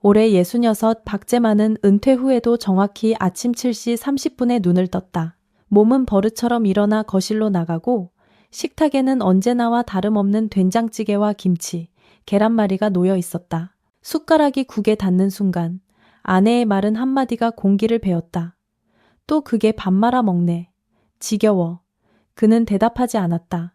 올해 66, 박재만은 은퇴 후에도 정확히 아침 7시 30분에 눈을 떴다. 몸은 버릇처럼 일어나 거실로 나가고 식탁에는 언제나와 다름없는 된장찌개와 김치, 계란말이가 놓여 있었다. 숟가락이 국에 닿는 순간 아내의 말은 한마디가 공기를 베었다. 또 그게 밥 말아 먹네. 지겨워. 그는 대답하지 않았다.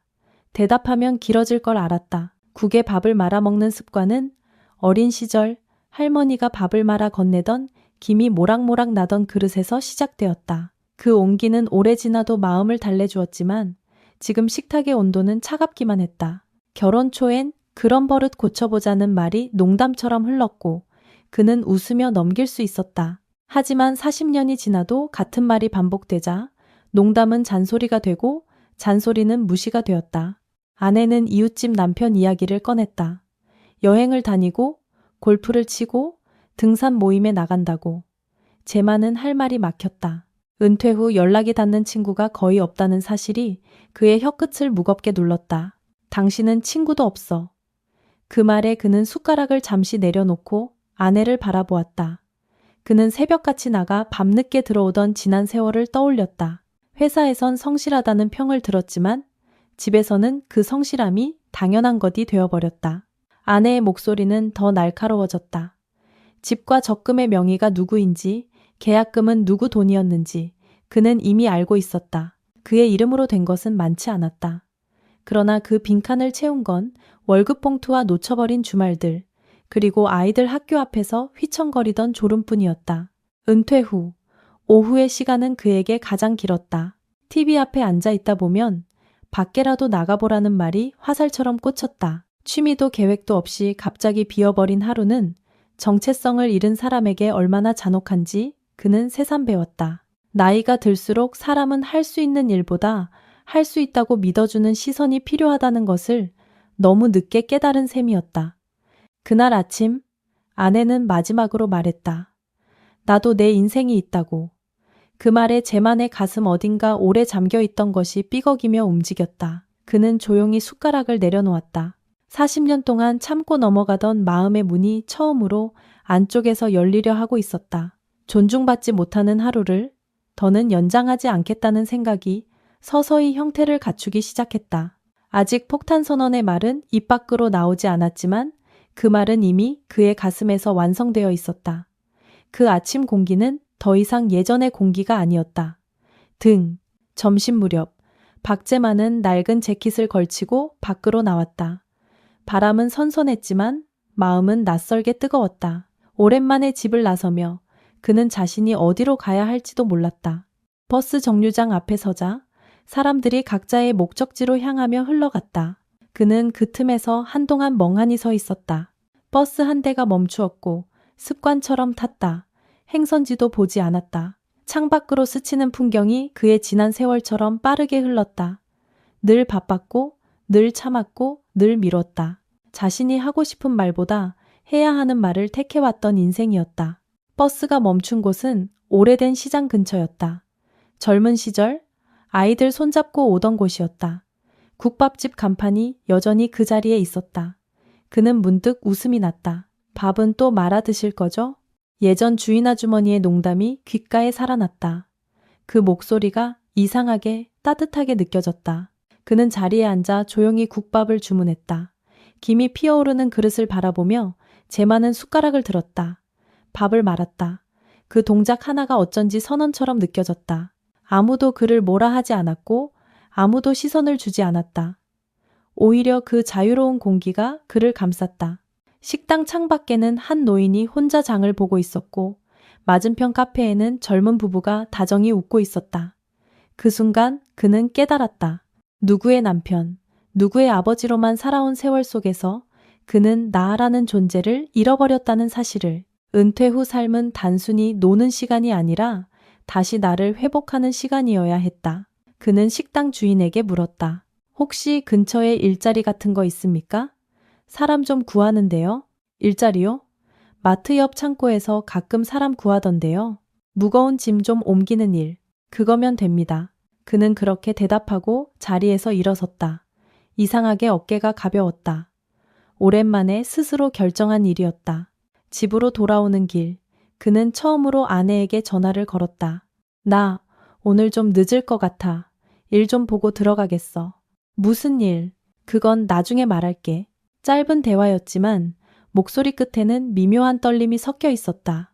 대답하면 길어질 걸 알았다. 국에 밥을 말아 먹는 습관은 어린 시절 할머니가 밥을 말아 건네던 김이 모락모락 나던 그릇에서 시작되었다. 그 온기는 오래 지나도 마음을 달래주었지만 지금 식탁의 온도는 차갑기만 했다. 결혼 초엔 그런 버릇 고쳐보자는 말이 농담처럼 흘렀고 그는 웃으며 넘길 수 있었다. 하지만 40년이 지나도 같은 말이 반복되자 농담은 잔소리가 되고 잔소리는 무시가 되었다. 아내는 이웃집 남편 이야기를 꺼냈다. 여행을 다니고 골프를 치고 등산 모임에 나간다고. 재만은 할 말이 막혔다. 은퇴 후 연락이 닿는 친구가 거의 없다는 사실이 그의 혀끝을 무겁게 눌렀다. 당신은 친구도 없어. 그 말에 그는 숟가락을 잠시 내려놓고 아내를 바라보았다. 그는 새벽같이 나가 밤늦게 들어오던 지난 세월을 떠올렸다. 회사에선 성실하다는 평을 들었지만 집에서는 그 성실함이 당연한 것이 되어버렸다. 아내의 목소리는 더 날카로워졌다. 집과 적금의 명의가 누구인지, 계약금은 누구 돈이었는지 그는 이미 알고 있었다. 그의 이름으로 된 것은 많지 않았다. 그러나 그 빈칸을 채운 건 월급 봉투와 놓쳐버린 주말들, 그리고 아이들 학교 앞에서 휘청거리던 졸음뿐이었다. 은퇴 후, 오후의 시간은 그에게 가장 길었다. TV 앞에 앉아 있다 보면 밖에라도 나가보라는 말이 화살처럼 꽂혔다. 취미도 계획도 없이 갑자기 비어버린 하루는 정체성을 잃은 사람에게 얼마나 잔혹한지 그는 새삼 배웠다. 나이가 들수록 사람은 할 수 있는 일보다 할 수 있다고 믿어주는 시선이 필요하다는 것을 너무 늦게 깨달은 셈이었다. 그날 아침 아내는 마지막으로 말했다. 나도 내 인생이 있다고. 그 말에 재만의 가슴 어딘가 오래 잠겨있던 것이 삐걱이며 움직였다. 그는 조용히 숟가락을 내려놓았다. 40년 동안 참고 넘어가던 마음의 문이 처음으로 안쪽에서 열리려 하고 있었다. 존중받지 못하는 하루를 더는 연장하지 않겠다는 생각이 서서히 형태를 갖추기 시작했다. 아직 폭탄 선언의 말은 입 밖으로 나오지 않았지만 그 말은 이미 그의 가슴에서 완성되어 있었다. 그 아침 공기는 더 이상 예전의 공기가 아니었다. 점심 무렵 박재만은 낡은 재킷을 걸치고 밖으로 나왔다. 바람은 선선했지만 마음은 낯설게 뜨거웠다. 오랜만에 집을 나서며 그는 자신이 어디로 가야 할지도 몰랐다. 버스 정류장 앞에 서자 사람들이 각자의 목적지로 향하며 흘러갔다. 그는 그 틈에서 한동안 멍하니 서 있었다. 버스 한 대가 멈추었고 습관처럼 탔다. 행선지도 보지 않았다. 창밖으로 스치는 풍경이 그의 지난 세월처럼 빠르게 흘렀다. 늘 바빴고 늘 참았고 늘 미뤘다. 자신이 하고 싶은 말보다 해야 하는 말을 택해왔던 인생이었다. 버스가 멈춘 곳은 오래된 시장 근처였다. 젊은 시절 아이들 손잡고 오던 곳이었다. 국밥집 간판이 여전히 그 자리에 있었다. 그는 문득 웃음이 났다. 밥은 또 말아 드실 거죠? 예전 주인 아주머니의 농담이 귓가에 살아났다. 그 목소리가 이상하게 따뜻하게 느껴졌다. 그는 자리에 앉아 조용히 국밥을 주문했다. 김이 피어오르는 그릇을 바라보며 재만은 숟가락을 들었다. 밥을 말았다. 그 동작 하나가 어쩐지 선언처럼 느껴졌다. 아무도 그를 뭐라 하지 않았고 아무도 시선을 주지 않았다. 오히려 그 자유로운 공기가 그를 감쌌다. 식당 창밖에는 한 노인이 혼자 장을 보고 있었고 맞은편 카페에는 젊은 부부가 다정히 웃고 있었다. 그 순간 그는 깨달았다. 누구의 남편, 누구의 아버지로만 살아온 세월 속에서 그는 나라는 존재를 잃어버렸다는 사실을. 은퇴 후 삶은 단순히 노는 시간이 아니라 다시 나를 회복하는 시간이어야 했다. 그는 식당 주인에게 물었다. 혹시 근처에 일자리 같은 거 있습니까? 사람 좀 구하는데요. 일자리요? 마트 옆 창고에서 가끔 사람 구하던데요. 무거운 짐 좀 옮기는 일. 그거면 됩니다. 그는 그렇게 대답하고 자리에서 일어섰다. 이상하게 어깨가 가벼웠다. 오랜만에 스스로 결정한 일이었다. 집으로 돌아오는 길, 그는 처음으로 아내에게 전화를 걸었다. 나 오늘 좀 늦을 것 같아. 일 좀 보고 들어가겠어. 무슨 일? 그건 나중에 말할게. 짧은 대화였지만 목소리 끝에는 미묘한 떨림이 섞여 있었다.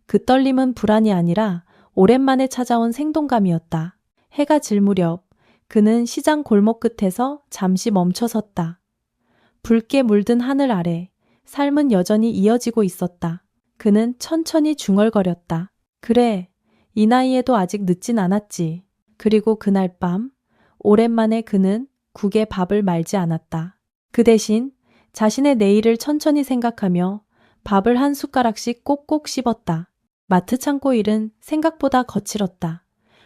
그 떨림은 불안이 아니라 오랜만에 찾아온 생동감이었다. 해가 질 무렵 그는 시장 골목 끝에서 잠시 멈춰 섰다. 붉게 물든 하늘 아래 삶은 여전히 이어지고 있었다. 그는 천천히 중얼거렸다. 그래, 이 나이에도 아직 늦진 않았지. 그리고 그날 밤 오랜만에 그는 국에 밥을 말지 않았다. 그 대신 자신의 내일을 천천히 생각하며 밥을 한 숟가락씩 꼭꼭 씹었다. 마트 창고 일은 생각보다 거칠었다.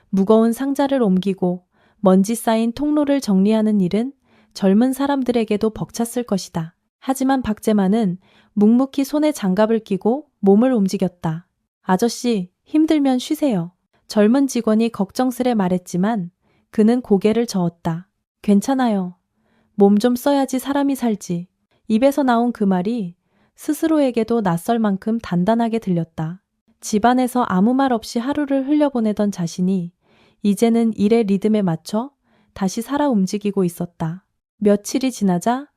무거운 상자를 옮기고 먼지 쌓인 통로를 정리하는 일은 젊은 사람들에게도 벅찼을 것이다. 하지만 박재만은 묵묵히 손에 장갑을 끼고 몸을 움직였다. 아저씨, 힘들면 쉬세요. 젊은 직원이 걱정스레 말했지만 그는 고개를 저었다. 괜찮아요. 몸 좀 써야지 사람이 살지. 입에서 나온 그 말이 스스로에게도 낯설 만큼 단단하게 들렸다. 집안에서 아무 말 없이 하루를 흘려보내던 자신이 이제는 일의 리듬에 맞춰 다시 살아 움직이고 있었다. 며칠이 지나자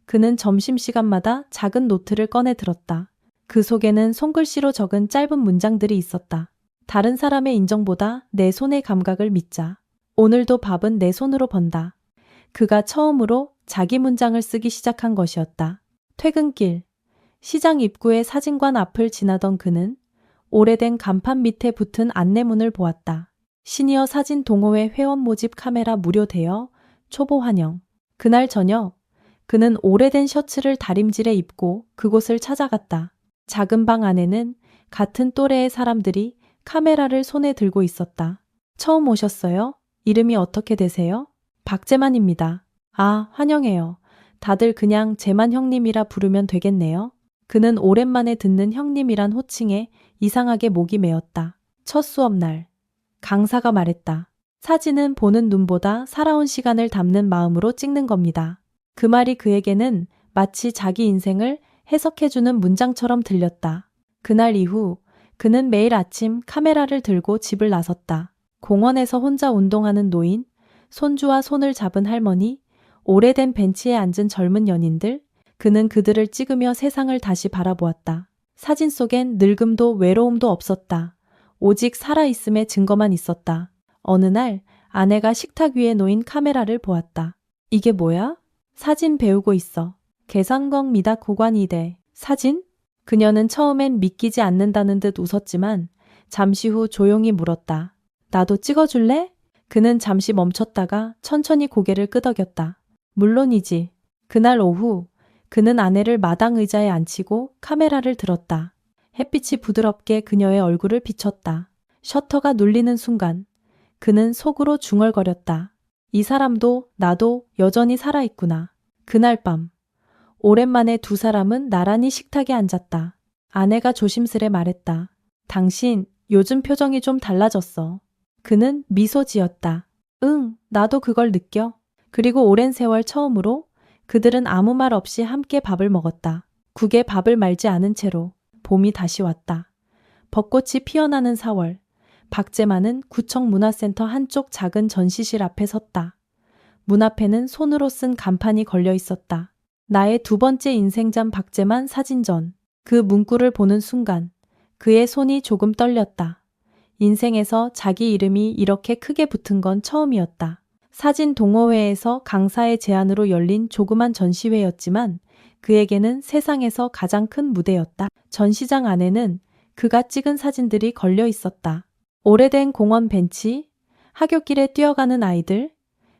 그는 점심시간마다 작은 노트를 꺼내 들었다. 그 속에는 손글씨로 적은 짧은 문장들이 있었다. 다른 사람의 인정보다 내 손의 감각을 믿자. 오늘도 밥은 내 손으로 번다. 그가 처음으로 자기 문장을 쓰기 시작한 것이었다. 퇴근길, 시장 입구의 사진관 앞을 지나던 그는 오래된 간판 밑에 붙은 안내문을 보았다. 시니어 사진 동호회 회원 모집 카메라 무료 대여, 초보 환영. 그날 저녁, 그는 오래된 셔츠를 다림질에 입고 그곳을 찾아갔다. 작은 방 안에는 같은 또래의 사람들이 카메라를 손에 들고 있었다. 처음 오셨어요? 이름이 어떻게 되세요? 박재만입니다. 아, 환영해요. 다들 그냥 재만 형님이라 부르면 되겠네요. 그는 오랜만에 듣는 형님이란 호칭에 이상하게 목이 메었다. 첫 수업날, 강사가 말했다. 사진은 보는 눈보다 살아온 시간을 담는 마음으로 찍는 겁니다. 그 말이 그에게는 마치 자기 인생을 해석해주는 문장처럼 들렸다. 그날 이후 그는 매일 아침 카메라를 들고 집을 나섰다. 공원에서 혼자 운동하는 노인, 손주와 손을 잡은 할머니, 오래된 벤치에 앉은 젊은 연인들, 그는 그들을 찍으며 세상을 다시 바라보았다. 사진 속엔 늙음도 외로움도 없었다. 오직 살아있음의 증거만 있었다. 어느 날 아내가 식탁 위에 놓인 카메라를 보았다. 이게 뭐야? 사진 배우고 있어. 계산건 미다 고관이대. 사진? 그녀는 처음엔 믿기지 않는다는 듯 웃었지만 잠시 후 조용히 물었다. 나도 찍어줄래? 그는 잠시 멈췄다가 천천히 고개를 끄덕였다. 물론이지. 그날 오후 그는 아내를 마당 의자에 앉히고 카메라를 들었다. 햇빛이 부드럽게 그녀의 얼굴을 비췄다. 셔터가 눌리는 순간 그는 속으로 중얼거렸다. 이 사람도 나도 여전히 살아있구나. 그날 밤 오랜만에 두 사람은 나란히 식탁에 앉았다. 아내가 조심스레 말했다. 당신 요즘 표정이 좀 달라졌어. 그는 미소 지었다. 응, 나도 그걸 느껴. 그리고 오랜 세월 처음으로 그들은 아무 말 없이 함께 밥을 먹었다. 국에 밥을 말지 않은 채로 봄이 다시 왔다. 벚꽃이 피어나는 4월, 박재만은 구청 문화센터 한쪽 작은 전시실 앞에 섰다. 문 앞에는 손으로 쓴 간판이 걸려 있었다. 나의 두 번째 인생잠 박재만 사진전. 그 문구를 보는 순간 그의 손이 조금 떨렸다. 인생에서 자기 이름이 이렇게 크게 붙은 건 처음이었다. 사진 동호회에서 강사의 제안으로 열린 조그만 전시회였지만 그에게는 세상에서 가장 큰 무대였다. 전시장 안에는 그가 찍은 사진들이 걸려 있었다. 오래된 공원 벤치, 하굣길에 뛰어가는 아이들,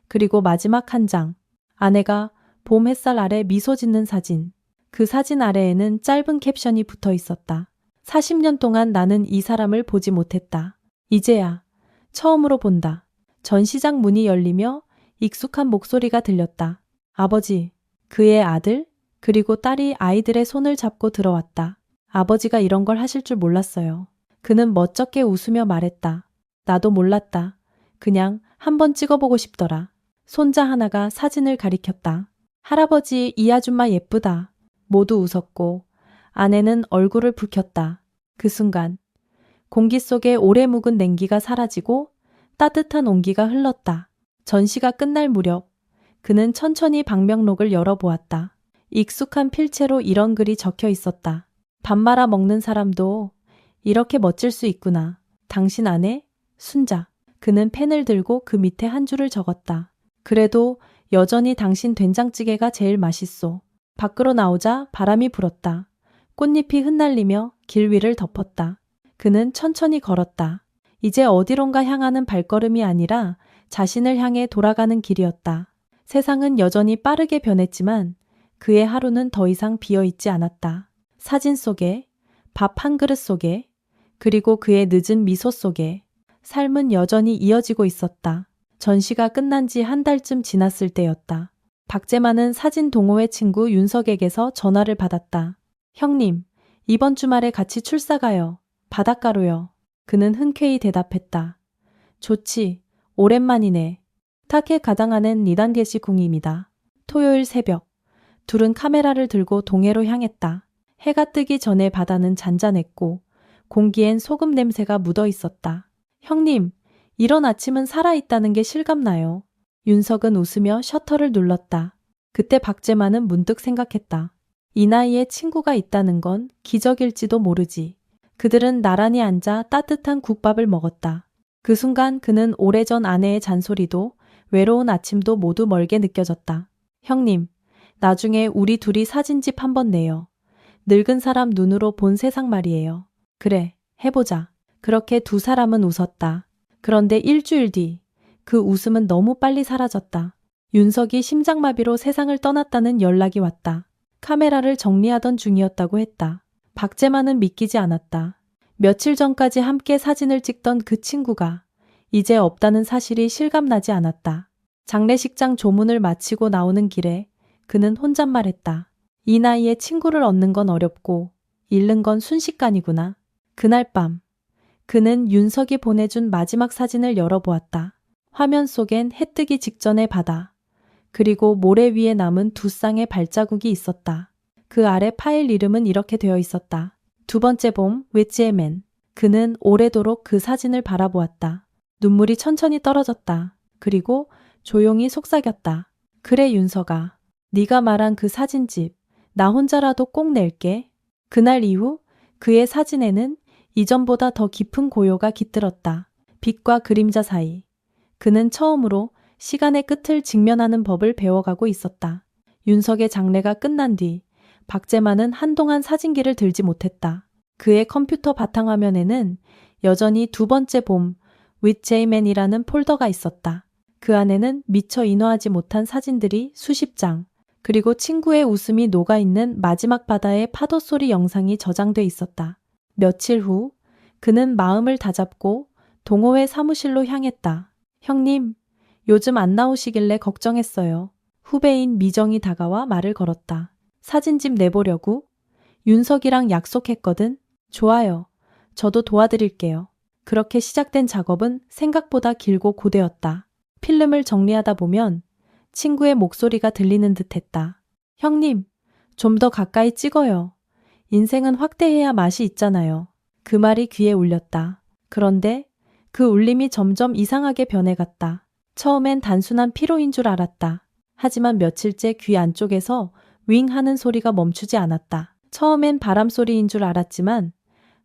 그리고 마지막 한 장, 아내가 봄 햇살 아래 미소 짓는 사진. 그 사진 아래에는 짧은 캡션이 붙어 있었다. 40년 동안 나는 이 사람을 보지 못했다. 이제야 처음으로 본다. 전시장 문이 열리며 익숙한 목소리가 들렸다. 아버지, 그의 아들, 그리고 딸이 아이들의 손을 잡고 들어왔다. 아버지가 이런 걸 하실 줄 몰랐어요. 그는 멋쩍게 웃으며 말했다. 나도 몰랐다. 그냥 한번 찍어보고 싶더라. 손자 하나가 사진을 가리켰다. 할아버지, 이 아줌마 예쁘다. 모두 웃었고 아내는 얼굴을 붉혔다. 그 순간 공기 속에 오래 묵은 냉기가 사라지고 따뜻한 온기가 흘렀다. 전시가 끝날 무렵 그는 천천히 방명록을 열어보았다. 익숙한 필체로 이런 글이 적혀 있었다. 밥 말아 먹는 사람도 이렇게 멋질 수 있구나. 당신 아내? 순자. 그는 펜을 들고 그 밑에 한 줄을 적었다. 그래도 여전히 당신 된장찌개가 제일 맛있소. 밖으로 나오자 바람이 불었다. 꽃잎이 흩날리며 길 위를 덮었다. 그는 천천히 걸었다. 이제 어디론가 향하는 발걸음이 아니라 자신을 향해 돌아가는 길이었다. 세상은 여전히 빠르게 변했지만 그의 하루는 더 이상 비어있지 않았다. 사진 속에, 밥 한 그릇 속에, 그리고 그의 늦은 미소 속에 삶은 여전히 이어지고 있었다. 전시가 끝난 지 한 달쯤 지났을 때였다. 박재만은 사진 동호회 친구 윤석에게서 전화를 받았다. 형님, 이번 주말에 같이 출사 가요. 바닷가로요. 그는 흔쾌히 대답했다. 좋지. 오랜만이네. 타케 가당하는 니단게시 궁입니다. 토요일 새벽. 둘은 카메라를 들고 동해로 향했다. 해가 뜨기 전에 바다는 잔잔했고 공기엔 소금 냄새가 묻어 있었다. 형님, 이런 아침은 살아있다는 게 실감나요. 윤석은 웃으며 셔터를 눌렀다. 그때 박재만은 문득 생각했다. 이 나이에 친구가 있다는 건 기적일지도 모르지. 그들은 나란히 앉아 따뜻한 국밥을 먹었다. 그 순간 그는 오래전 아내의 잔소리도 외로운 아침도 모두 멀게 느껴졌다. 형님, 나중에 우리 둘이 사진집 한번 내요. 늙은 사람 눈으로 본 세상 말이에요. 그래, 해보자. 그렇게 두 사람은 웃었다. 그런데 일주일 뒤, 그 웃음은 너무 빨리 사라졌다. 윤석이 심장마비로 세상을 떠났다는 연락이 왔다. 카메라를 정리하던 중이었다고 했다. 박재만은 믿기지 않았다. 며칠 전까지 함께 사진을 찍던 그 친구가 이제 없다는 사실이 실감나지 않았다. 장례식장 조문을 마치고 나오는 길에 그는 혼잣말했다. 이 나이에 친구를 얻는 건 어렵고 잃는 건 순식간이구나. 그날 밤 그는 윤석이 보내준 마지막 사진을 열어보았다. 화면 속엔 해 뜨기 직전의 바다, 그리고 모래 위에 남은 두 쌍의 발자국이 있었다. 그 아래 파일 이름은 이렇게 되어 있었다. 두 번째 봄, 웨지에맨. 그는 오래도록 그 사진을 바라보았다. 눈물이 천천히 떨어졌다. 그리고 조용히 속삭였다. 그래 윤석아, 네가 말한 그 사진집, 나 혼자라도 꼭 낼게. 그날 이후 그의 사진에는 이전보다 더 깊은 고요가 깃들었다. 빛과 그림자 사이. 그는 처음으로 시간의 끝을 직면하는 법을 배워가고 있었다. 윤석의 장례가 끝난 뒤 박재만은 한동안 사진기를 들지 못했다. 그의 컴퓨터 바탕화면에는 여전히 두 번째 봄, with Jman이라는 폴더가 있었다. 그 안에는 미처 인화하지 못한 사진들이 수십 장, 그리고 친구의 웃음이 녹아있는 마지막 바다의 파도 소리 영상이 저장돼 있었다. 며칠 후 그는 마음을 다잡고 동호회 사무실로 향했다. 형님, 요즘 안 나오시길래 걱정했어요. 후배인 미정이 다가와 말을 걸었다. 사진집 내보려고? 윤석이랑 약속했거든. 좋아요. 저도 도와드릴게요. 그렇게 시작된 작업은 생각보다 길고 고되었다. 필름을 정리하다 보면 친구의 목소리가 들리는 듯했다. 형님, 좀 더 가까이 찍어요. 인생은 확대해야 맛이 있잖아요. 그 말이 귀에 울렸다. 그런데 그 울림이 점점 이상하게 변해갔다. 처음엔 단순한 피로인 줄 알았다. 하지만 며칠째 귀 안쪽에서 윙 하는 소리가 멈추지 않았다. 처음엔 바람소리인 줄 알았지만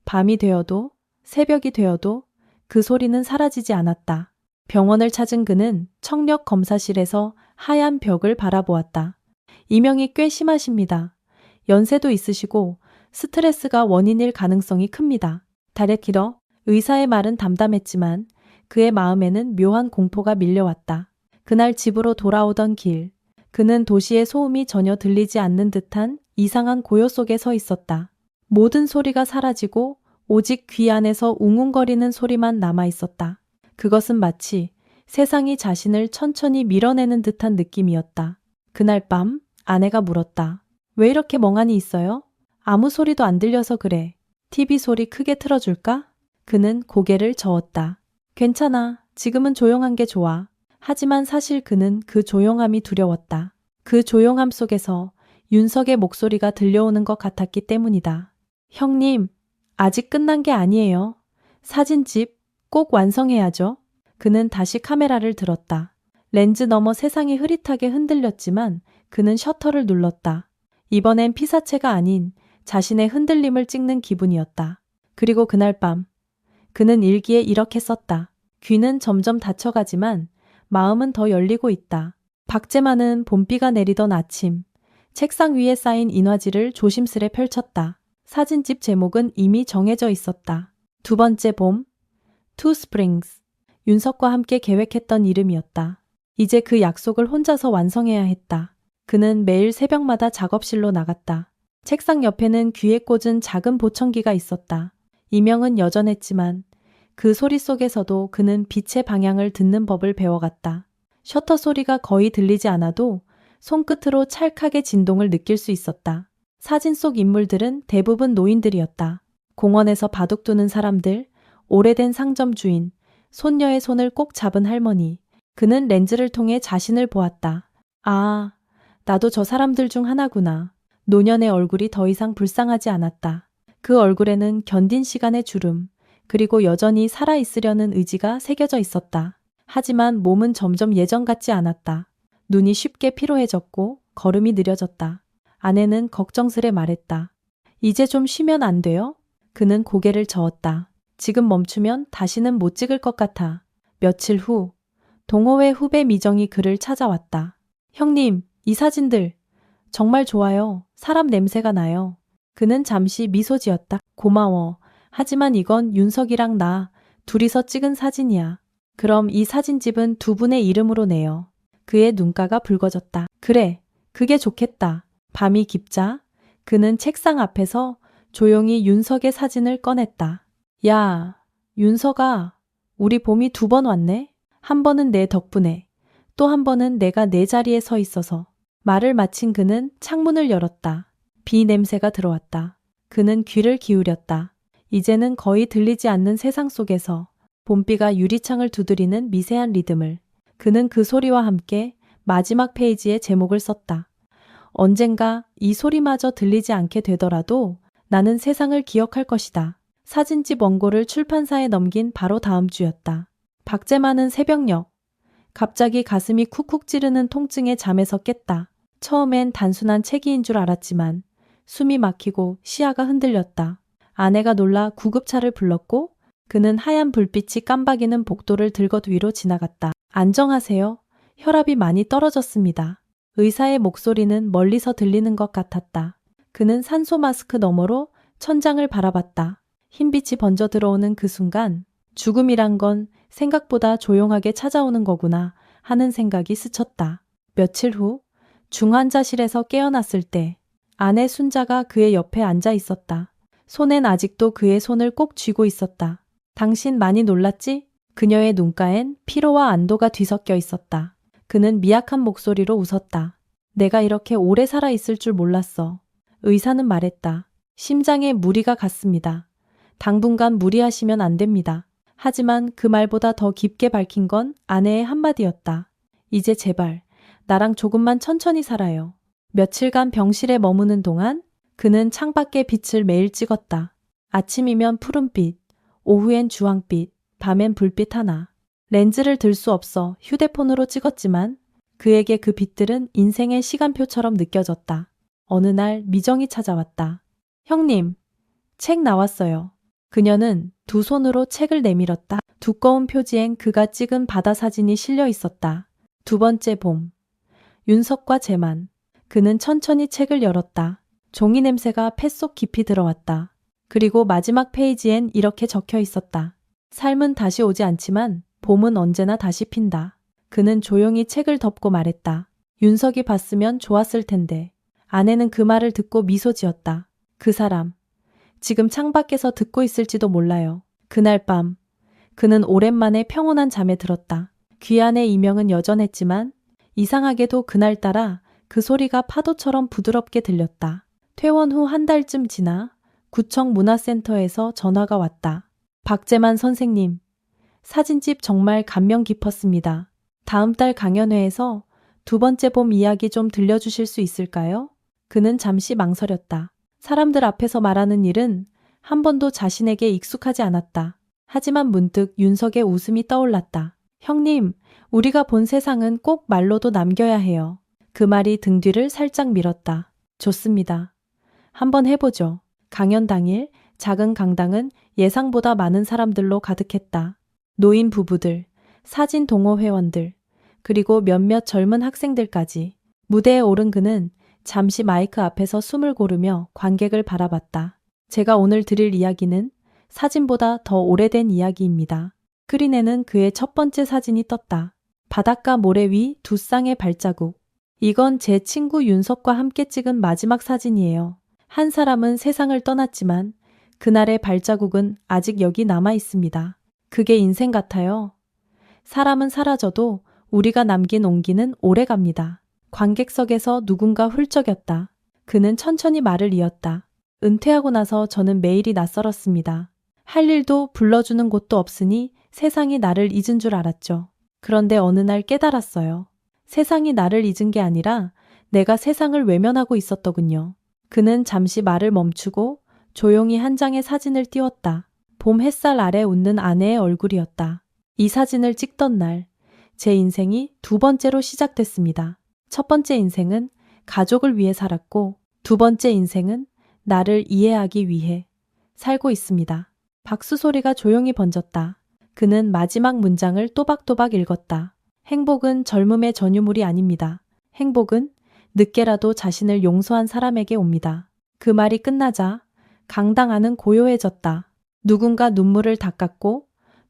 밤이 되어도 새벽이 되어도 그 소리는 사라지지 않았다. 병원을 찾은 그는 청력 검사실에서 하얀 벽을 바라보았다. 이명이 꽤 심하십니다. 연세도 있으시고 스트레스가 원인일 가능성이 큽니다. 다레키러 의사의 말은 담담했지만 그의 마음에는 묘한 공포가 밀려왔다. 그날 집으로 돌아오던 길, 그는 도시의 소음이 전혀 들리지 않는 듯한 이상한 고요 속에 서 있었다. 모든 소리가 사라지고 오직 귀 안에서 웅웅거리는 소리만 남아 있었다. 그것은 마치 세상이 자신을 천천히 밀어내는 듯한 느낌이었다. 그날 밤 아내가 물었다. 왜 이렇게 멍하니 있어요? 아무 소리도 안 들려서 그래. TV 소리 크게 틀어줄까? 그는 고개를 저었다. 괜찮아. 지금은 조용한 게 좋아. 하지만 사실 그는 그 조용함이 두려웠다. 그 조용함 속에서 윤석의 목소리가 들려오는 것 같았기 때문이다. 형님, 아직 끝난 게 아니에요. 사진집 꼭 완성해야죠. 그는 다시 카메라를 들었다. 렌즈 너머 세상이 흐릿하게 흔들렸지만 그는 셔터를 눌렀다. 이번엔 피사체가 아닌 자신의 흔들림을 찍는 기분이었다. 그리고 그날 밤 그는 일기에 이렇게 썼다. 귀는 점점 닫혀가지만 마음은 더 열리고 있다. 박재만은 봄비가 내리던 아침 책상 위에 쌓인 인화지를 조심스레 펼쳤다. 사진집 제목은 이미 정해져 있었다. 두 번째 봄, Two Springs. 윤석과 함께 계획했던 이름이었다. 이제 그 약속을 혼자서 완성해야 했다. 그는 매일 새벽마다 작업실로 나갔다. 책상 옆에는 귀에 꽂은 작은 보청기가 있었다. 이명은 여전했지만 그 소리 속에서도 그는 빛의 방향을 듣는 법을 배워갔다. 셔터 소리가 거의 들리지 않아도 손끝으로 찰칵의 진동을 느낄 수 있었다. 사진 속 인물들은 대부분 노인들이었다. 공원에서 바둑 두는 사람들, 오래된 상점 주인, 손녀의 손을 꼭 잡은 할머니. 그는 렌즈를 통해 자신을 보았다. 아, 나도 저 사람들 중 하나구나. 노년의 얼굴이 더 이상 불쌍하지 않았다. 그 얼굴에는 견딘 시간의 주름, 그리고 여전히 살아있으려는 의지가 새겨져 있었다. 하지만 몸은 점점 예전 같지 않았다. 눈이 쉽게 피로해졌고 걸음이 느려졌다. 아내는 걱정스레 말했다. 이제 좀 쉬면 안 돼요? 그는 고개를 저었다. 지금 멈추면 다시는 못 찍을 것 같아. 며칠 후 동호회 후배 미정이 그를 찾아왔다. 형님, 이 사진들 정말 좋아요. 사람 냄새가 나요. 그는 잠시 미소 지었다. 고마워. 하지만 이건 윤석이랑 나 둘이서 찍은 사진이야. 그럼 이 사진집은 두 분의 이름으로 내요. 그의 눈가가 붉어졌다. 그래, 그게 좋겠다. 밤이 깊자 그는 책상 앞에서 조용히 윤석의 사진을 꺼냈다. 야, 윤석아, 우리 봄이 두 번 왔네? 한 번은 내 덕분에, 또 한 번은 내가 내 자리에 서 있어서. 말을 마친 그는 창문을 열었다. 비 냄새가 들어왔다. 그는 귀를 기울였다. 이제는 거의 들리지 않는 세상 속에서 봄비가 유리창을 두드리는 미세한 리듬을. 그는 그 소리와 함께 마지막 페이지에 제목을 썼다. 언젠가 이 소리마저 들리지 않게 되더라도 나는 세상을 기억할 것이다. 사진집 원고를 출판사에 넘긴 바로 다음 주였다. 박재만은 새벽녘 갑자기 가슴이 쿡쿡 찌르는 통증에 잠에서 깼다. 처음엔 단순한 체기인 줄 알았지만 숨이 막히고 시야가 흔들렸다. 아내가 놀라 구급차를 불렀고 그는 하얀 불빛이 깜박이는 복도를 들것 위로 지나갔다. 안정하세요. 혈압이 많이 떨어졌습니다. 의사의 목소리는 멀리서 들리는 것 같았다. 그는 산소 마스크 너머로 천장을 바라봤다. 흰빛이 번져 들어오는 그 순간 죽음이란 건 생각보다 조용하게 찾아오는 거구나 하는 생각이 스쳤다. 며칠 후 중환자실에서 깨어났을 때 아내 순자가 그의 옆에 앉아 있었다. 손엔 아직도 그의 손을 꼭 쥐고 있었다. 당신 많이 놀랐지? 그녀의 눈가엔 피로와 안도가 뒤섞여 있었다. 그는 미약한 목소리로 웃었다. 내가 이렇게 오래 살아있을 줄 몰랐어. 의사는 말했다. 심장에 무리가 갔습니다. 당분간 무리하시면 안 됩니다. 하지만 그 말보다 더 깊게 밝힌 건 아내의 한마디였다. 이제 제발 나랑 조금만 천천히 살아요. 며칠간 병실에 머무는 동안 그는 창밖의 빛을 매일 찍었다. 아침이면 푸른빛, 오후엔 주황빛, 밤엔 불빛 하나. 렌즈를 들 수 없어 휴대폰으로 찍었지만 그에게 그 빛들은 인생의 시간표처럼 느껴졌다. 어느 날 미정이 찾아왔다. 형님, 책 나왔어요. 그녀는 두 손으로 책을 내밀었다. 두꺼운 표지엔 그가 찍은 바다 사진이 실려 있었다. 두 번째 봄. 윤석과 재만. 그는 천천히 책을 열었다. 종이 냄새가 폐 속 깊이 들어왔다. 그리고 마지막 페이지엔 이렇게 적혀 있었다. 삶은 다시 오지 않지만 봄은 언제나 다시 핀다. 그는 조용히 책을 덮고 말했다. 윤석이 봤으면 좋았을 텐데. 아내는 그 말을 듣고 미소 지었다. 그 사람. 지금 창밖에서 듣고 있을지도 몰라요. 그날 밤 그는 오랜만에 평온한 잠에 들었다. 귀 안의 이명은 여전했지만 이상하게도 그날따라 그 소리가 파도처럼 부드럽게 들렸다. 퇴원 후 한 달쯤 지나 구청 문화센터에서 전화가 왔다. 박재만 선생님, 사진집 정말 감명 깊었습니다. 다음 달 강연회에서 두 번째 봄 이야기 좀 들려주실 수 있을까요? 그는 잠시 망설였다. 사람들 앞에서 말하는 일은 한 번도 자신에게 익숙하지 않았다. 하지만 문득 윤석의 웃음이 떠올랐다. 형님, 우리가 본 세상은 꼭 말로도 남겨야 해요. 그 말이 등 뒤를 살짝 밀었다. 좋습니다. 한번 해보죠. 강연 당일 작은 강당은 예상보다 많은 사람들로 가득했다. 노인 부부들, 사진 동호 회원들, 그리고 몇몇 젊은 학생들까지. 무대에 오른 그는 잠시 마이크 앞에서 숨을 고르며 관객을 바라봤다. 제가 오늘 드릴 이야기는 사진보다 더 오래된 이야기입니다. 스크린에는 그의 첫 번째 사진이 떴다. 바닷가 모래 위 두 쌍의 발자국. 이건 제 친구 윤석과 함께 찍은 마지막 사진이에요. 한 사람은 세상을 떠났지만 그날의 발자국은 아직 여기 남아 있습니다. 그게 인생 같아요. 사람은 사라져도 우리가 남긴 온기는 오래 갑니다. 관객석에서 누군가 훌쩍였다. 그는 천천히 말을 이었다. 은퇴하고 나서 저는 매일이 낯설었습니다. 할 일도 불러주는 곳도 없으니 세상이 나를 잊은 줄 알았죠. 그런데 어느 날 깨달았어요. 세상이 나를 잊은 게 아니라 내가 세상을 외면하고 있었더군요. 그는 잠시 말을 멈추고 조용히 한 장의 사진을 띄웠다. 봄 햇살 아래 웃는 아내의 얼굴이었다. 이 사진을 찍던 날, 제 인생이 두 번째로 시작됐습니다. 첫 번째 인생은 가족을 위해 살았고, 두 번째 인생은 나를 이해하기 위해 살고 있습니다. 박수 소리가 조용히 번졌다. 그는 마지막 문장을 또박또박 읽었다. 행복은 젊음의 전유물이 아닙니다. 행복은 늦게라도 자신을 용서한 사람에게 옵니다. 그 말이 끝나자 강당 안은 고요해졌다. 누군가 눈물을 닦았고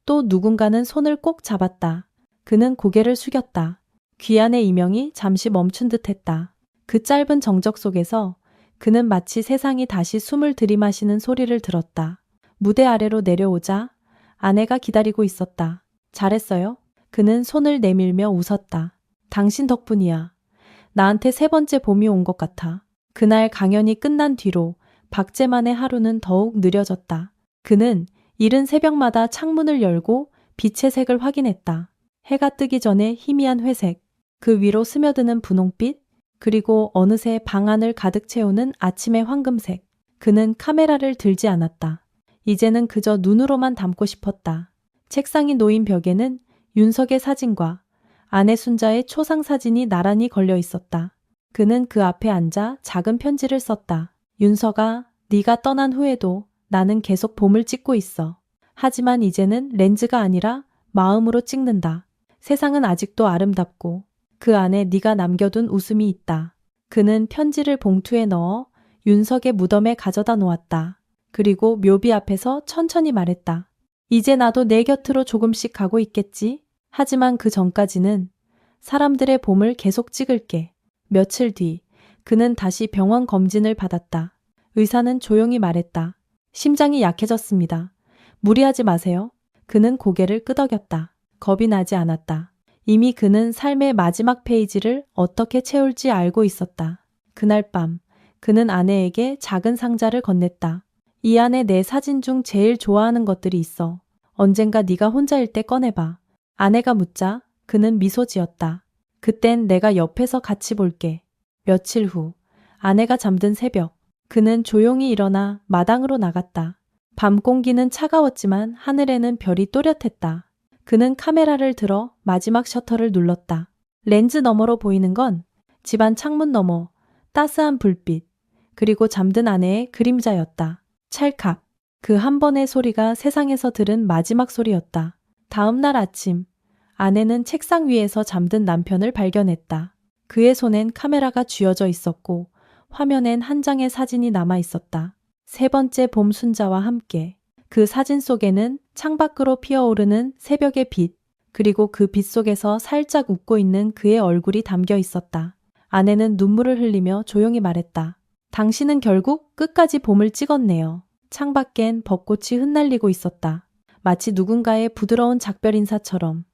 또 누군가는 손을 꼭 잡았다. 그는 고개를 숙였다. 귀환의 이명이 잠시 멈춘 듯 했다. 그 짧은 정적 속에서 그는 마치 세상이 다시 숨을 들이마시는 소리를 들었다. 무대 아래로 내려오자 아내가 기다리고 있었다. 잘했어요? 그는 손을 내밀며 웃었다. 당신 덕분이야. 나한테 세 번째 봄이 온 것 같아. 그날 강연이 끝난 뒤로 박재만의 하루는 더욱 느려졌다. 그는 이른 새벽마다 창문을 열고 빛의 색을 확인했다. 해가 뜨기 전에 희미한 회색, 그 위로 스며드는 분홍빛, 그리고 어느새 방 안을 가득 채우는 아침의 황금색. 그는 카메라를 들지 않았다. 이제는 그저 눈으로만 담고 싶었다. 책상이 놓인 벽에는 윤석의 사진과 아내 순자의 초상 사진이 나란히 걸려 있었다. 그는 그 앞에 앉아 작은 편지를 썼다. 윤석아, 네가 떠난 후에도 나는 계속 봄을 찍고 있어. 하지만 이제는 렌즈가 아니라 마음으로 찍는다. 세상은 아직도 아름답고 그 안에 네가 남겨둔 웃음이 있다. 그는 편지를 봉투에 넣어 윤석의 무덤에 가져다 놓았다. 그리고 묘비 앞에서 천천히 말했다. 이제 나도 내 곁으로 조금씩 가고 있겠지? 하지만 그 전까지는 사람들의 봄을 계속 찍을게. 며칠 뒤 그는 다시 병원 검진을 받았다. 의사는 조용히 말했다. 심장이 약해졌습니다. 무리하지 마세요. 그는 고개를 끄덕였다. 겁이 나지 않았다. 이미 그는 삶의 마지막 페이지를 어떻게 채울지 알고 있었다. 그날 밤 그는 아내에게 작은 상자를 건넸다. 이 안에 내 사진 중 제일 좋아하는 것들이 있어. 언젠가 네가 혼자일 때 꺼내봐. 아내가 묻자 그는 미소 지었다. 그땐 내가 옆에서 같이 볼게. 며칠 후 아내가 잠든 새벽 그는 조용히 일어나 마당으로 나갔다. 밤 공기는 차가웠지만 하늘에는 별이 또렷했다. 그는 카메라를 들어 마지막 셔터를 눌렀다. 렌즈 너머로 보이는 건 집안 창문 너머 따스한 불빛 그리고 잠든 아내의 그림자였다. 찰칵. 그 한 번의 소리가 세상에서 들은 마지막 소리였다. 다음 날 아침 아내는 책상 위에서 잠든 남편을 발견했다. 그의 손엔 카메라가 쥐어져 있었고 화면엔 한 장의 사진이 남아 있었다. 세 번째 봄 순자와 함께. 그 사진 속에는 창밖으로 피어오르는 새벽의 빛, 그리고 그 빛 속에서 살짝 웃고 있는 그의 얼굴이 담겨 있었다. 아내는 눈물을 흘리며 조용히 말했다. 당신은 결국 끝까지 봄을 찍었네요. 창밖엔 벚꽃이 흩날리고 있었다. 마치 누군가의 부드러운 작별 인사처럼.